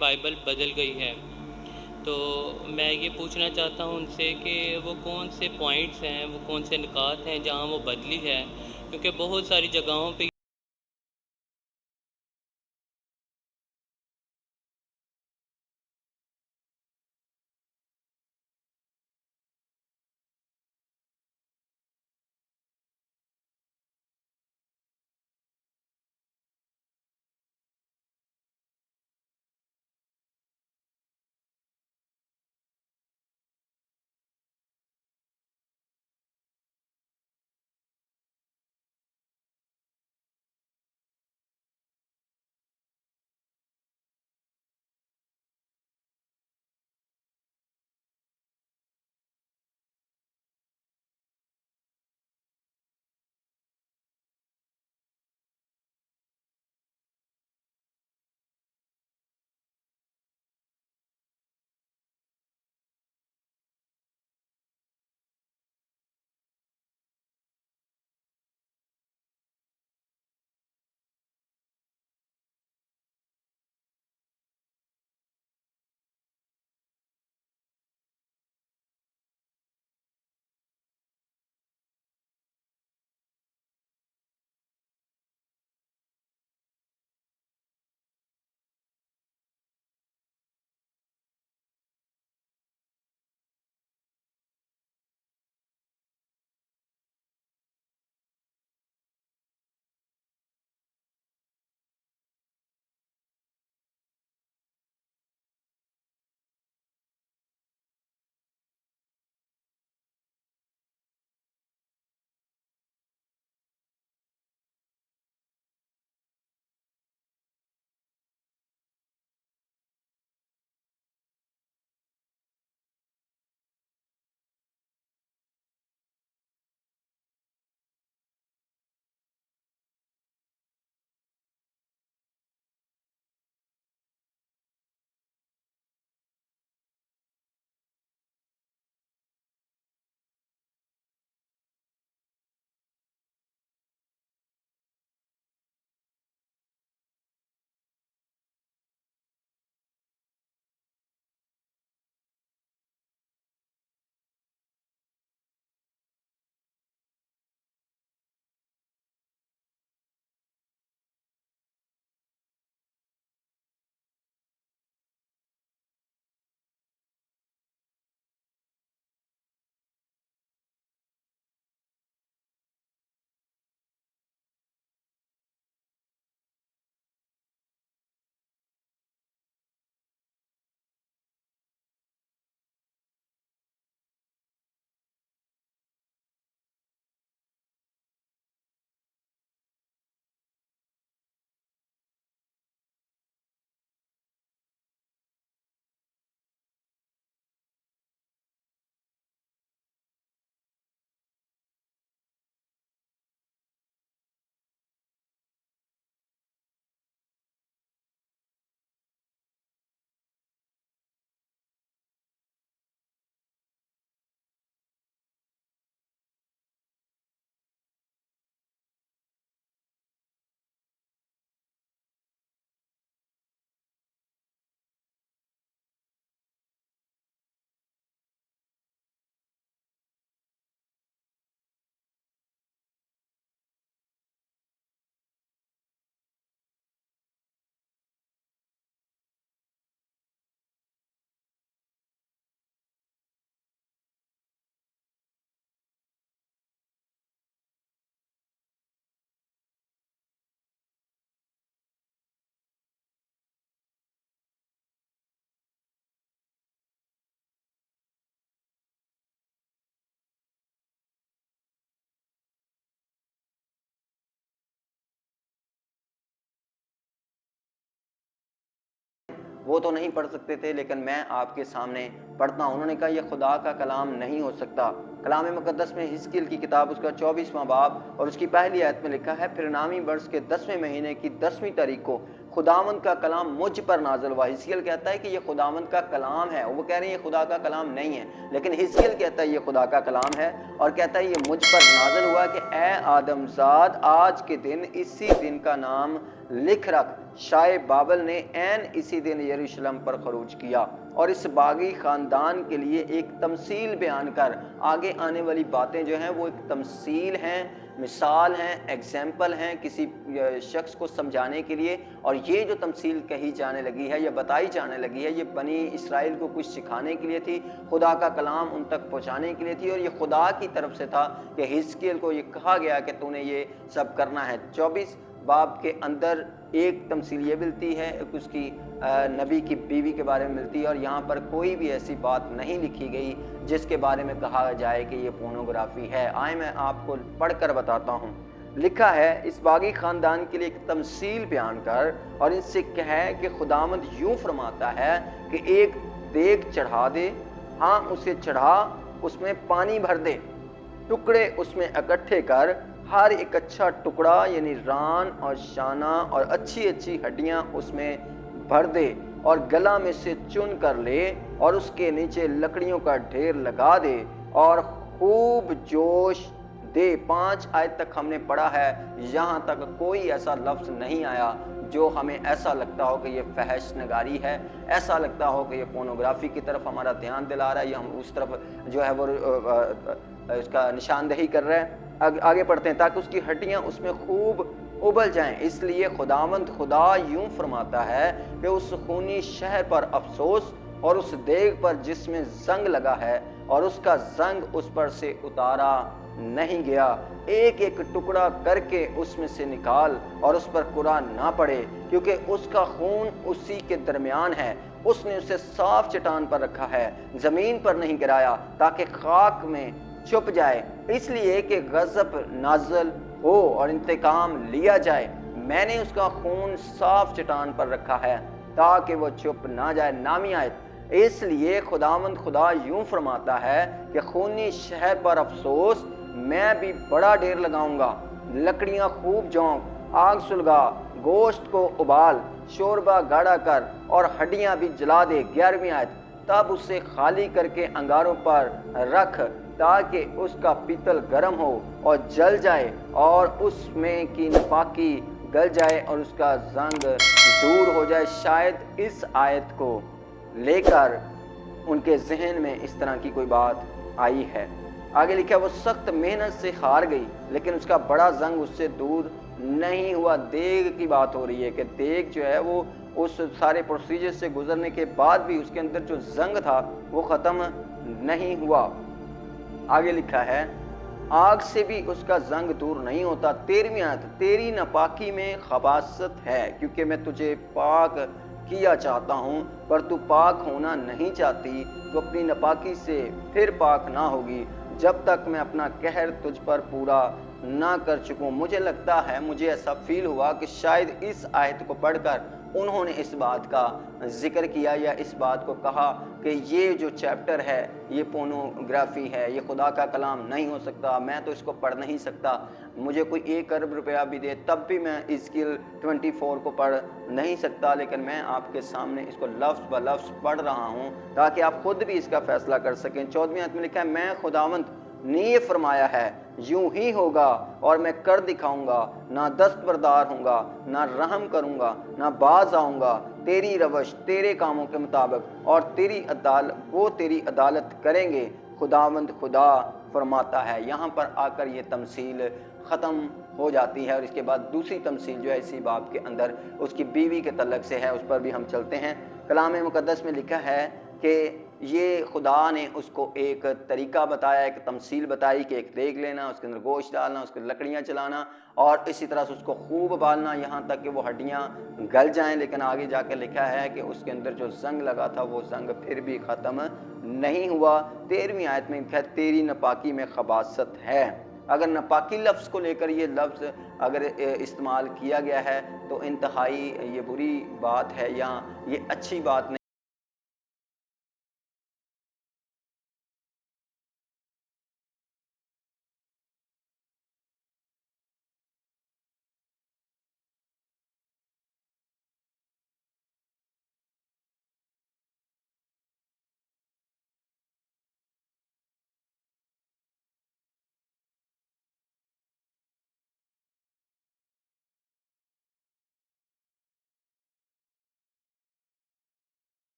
Bible बदल गई है। तो मैं ये पूछना चाहता हूँ उनसे कि वो कौन से पॉइंट्स हैं, वो कौन से निकात हैं जहाँ वो बदली है, क्योंकि बहुत सारी जगहों पे वो तो नहीं पढ़ सकते थे, लेकिन मैं आपके सामने पढ़ता हूँ। उन्होंने कहा यह खुदा का कलाम नहीं हो सकता। कलाम मुकद्दस में हिजकिय्याल की किताब उसका 24वां बाब और उसकी पहली आयत में लिखा है, फिर नामी वर्ष के 10वें महीने की 10वीं तारीख को खुदावंद का कलाम मुझ पर नाजिल हुआ। हिजकिय्याल कहता है कि ये खुदावंद का कलाम है, वो कह रहे हैं ये खुदा का कलाम नहीं है, लेकिन हिजकिय्याल कहता है ये खुदा का कलाम है और कहता है ये मुझ पर नाजिल हुआ कि ए आदमजाद, आज के दिन इसी दिन का नाम लिख रख, शाह बाबल ने ऐन इसी दिन यरूशलेम पर खरूज किया और इस बागी ख़ानदान के लिए एक तमसील बयान कर आगे आने वाली बातें जो हैं वो एक तमसील हैं, मिसाल हैं, एग्जाम्पल हैं किसी शख्स को समझाने के लिए। और ये जो तमसील कही जाने लगी है या बताई जाने लगी है, ये बनी इसराइल को कुछ सिखाने के लिए थी, खुदा का कलाम उन तक पहुँचाने के लिए थी, और ये खुदा की तरफ से था कि हिजकिय्याह को ये कहा गया कि तूने ये सब करना है। 24 बाब के अंदर एक तमसील ये मिलती है, एक उसकी नबी की बीवी के बारे में मिलती है, और यहाँ पर कोई भी ऐसी बात नहीं लिखी गई जिसके बारे में कहा जाए कि ये पोर्नोग्राफी है। आए मैं आपको पढ़कर बताता हूँ। लिखा है, इस बागी ख़ानदान के लिए एक तमसील बयान कर और इनसे कहे कि खुदावंद यूँ फरमाता है कि एक देग चढ़ा दे, हाँ उसे चढ़ा, उसमें पानी भर दे, टुकड़े उसमें इकट्ठे कर, हर एक अच्छा टुकड़ा यानी रान और शाना और अच्छी अच्छी हड्डियां उसमें भर दे और गला में से चुन कर ले और उसके नीचे लकड़ियों का ढेर लगा दे और खूब जोश दे। 5 आयत तक हमने पढ़ा है, यहाँ तक कोई ऐसा लफ्ज़ नहीं आया जो हमें ऐसा लगता हो कि ये फहश नगारी है, ऐसा लगता हो कि ये पोर्नोग्राफी की तरफ हमारा ध्यान दिला रहा है या हम उस तरफ जो है वो इसका निशानदेही कर रहे हैं। आगे पढ़ते हैं, ताकि उसकी हड्डियां उसमें खूब उबल जाएं। इसलिए खुदावंद खुदा यूं फरमाता है कि उस खूनी शहर पर अफसोस और उस देग पर जिसमें जंग लगा है और उसका जंग उस पर से उतारा नहीं गया। एक एक टुकड़ा करके उसमें से निकाल और उस पर कुरान ना पड़े, क्योंकि उसका खून उसी के दरमियान है। उसने उसे साफ चट्टान पर रखा है, जमीन पर नहीं गिराया, ताकि खाक में छुप जाए, इसलिए कि गजब नाज़िल हो और इंतकाम लिया जाए। मैंने उसका खून साफ चट्टान पर रखा है ताकि वो छुप ना जाए। नामी आयत, इसलिए खुदावंद खुदा यूं फरमाता है कि खूनी शहर पर अफसोस, मैं भी बड़ा ढेर लगाऊंगा, लकड़ियां खूब झोंक, आग सुलगा, गोश्त को उबाल, शोरबा गाढ़ा कर और हड्डियां भी जला दे। 11वीं आयत, तब उसे खाली करके अंगारों पर रख ताकि उसका पीतल गर्म हो और जल जाए और उसमें की नापाकी गल जाए और उसका जंग दूर हो जाए। शायद इस आयत को लेकर उनके जहन में इस तरह की कोई बात आई है। आगे लिखा, वो सख्त मेहनत से हार गई लेकिन उसका बड़ा जंग उससे दूर नहीं हुआ। देग की बात हो रही है कि देग जो है वो उस सारे प्रोसीजर से गुजरने के बाद भी उसके अंदर जो जंग था वो ख़त्म नहीं हुआ। आगे लिखा है, आग से भी उसका जंग दूर नहीं होता। 13वीं आयत, तेरी नापाकी में खबासत है, क्योंकि मैं तुझे पाक किया चाहता हूँ पर तू पाक होना नहीं चाहती, तो अपनी नापाकी से फिर पाक ना होगी जब तक मैं अपना कहर तुझ पर पूरा ना कर चुकूँ। मुझे लगता है, मुझे ऐसा फील हुआ कि शायद इस आयत को पढ़कर उन्होंने इस बात का जिक्र किया या इस बात को कहा कि ये जो चैप्टर है ये पोर्नोग्राफी है, ये खुदा का कलाम नहीं हो सकता, मैं तो इसको पढ़ नहीं सकता, मुझे कोई 1 अरब रुपया भी दे तब भी मैं हिजकिय्याह 24 को पढ़ नहीं सकता। लेकिन मैं आपके सामने इसको लफ्ज़ ब लफ्ज़ पढ़ रहा हूँ ताकि आप खुद भी इसका फैसला कर सकें। 14वीं आयत में लिखा है, मैं खुदावंद ने ये फरमाया है, यूं ही होगा और मैं कर दिखाऊंगा, ना दस्तबरदार होऊंगा, ना रहम करूंगा, ना बाज आऊंगा। तेरी रवश तेरे कामों के मुताबिक और तेरी अदालत करेंगे, खुदावंद खुदा फरमाता है। यहाँ पर आकर ये तमसील ख़त्म हो जाती है और इसके बाद दूसरी तमसील जो है इसी बाब के अंदर उसकी बीवी के तल्लक से है, उस पर भी हम चलते हैं। कलाम मुक़द्दस में लिखा है कि ये खुदा ने उसको एक तरीका बताया, एक तमसील बताई कि एक देग लेना, उसके अंदर गोश्त डालना, उसके लकड़ियाँ चलाना और इसी तरह से उसको खूब उबालना यहाँ तक कि वो हड्डियाँ गल जाएं। लेकिन आगे जाकर लिखा है कि उसके अंदर जो जंग लगा था वो जंग फिर भी ख़त्म नहीं हुआ। 13वीं आयत में लिखा है, तेरी नापाकी में खबासत है। अगर नापाकी लफ्ज़ को लेकर ये लफ्ज़ अगर इस्तेमाल किया गया है तो इंतहाई ये बुरी बात है या ये अच्छी बात नहीं।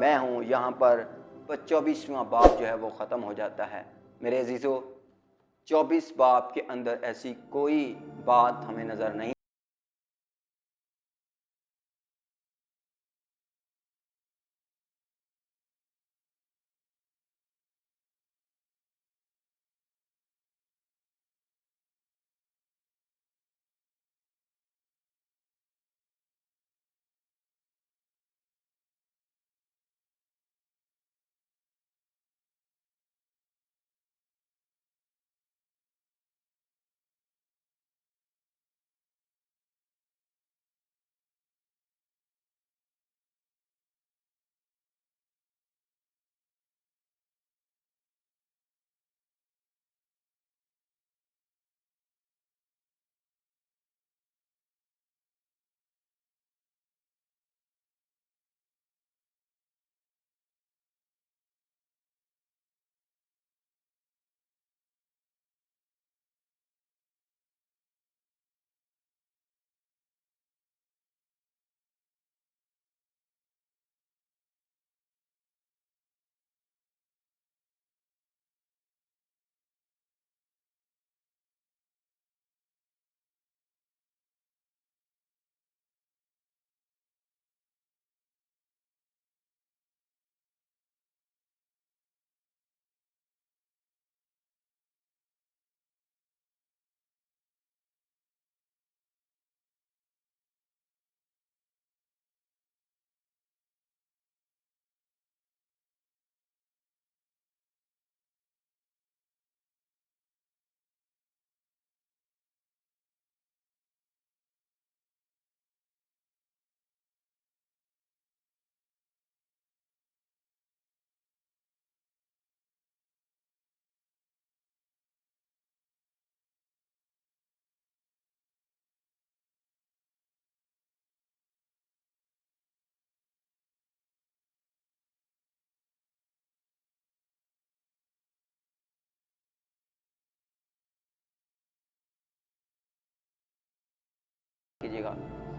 میں ہوں، یہاں پر 24واں باب جو ہے وہ ختم ہو جاتا ہے۔ میرے عزیزو، 24 باب کے اندر ایسی کوئی بات ہمیں نظر نہیں کیجیے گا۔ خدا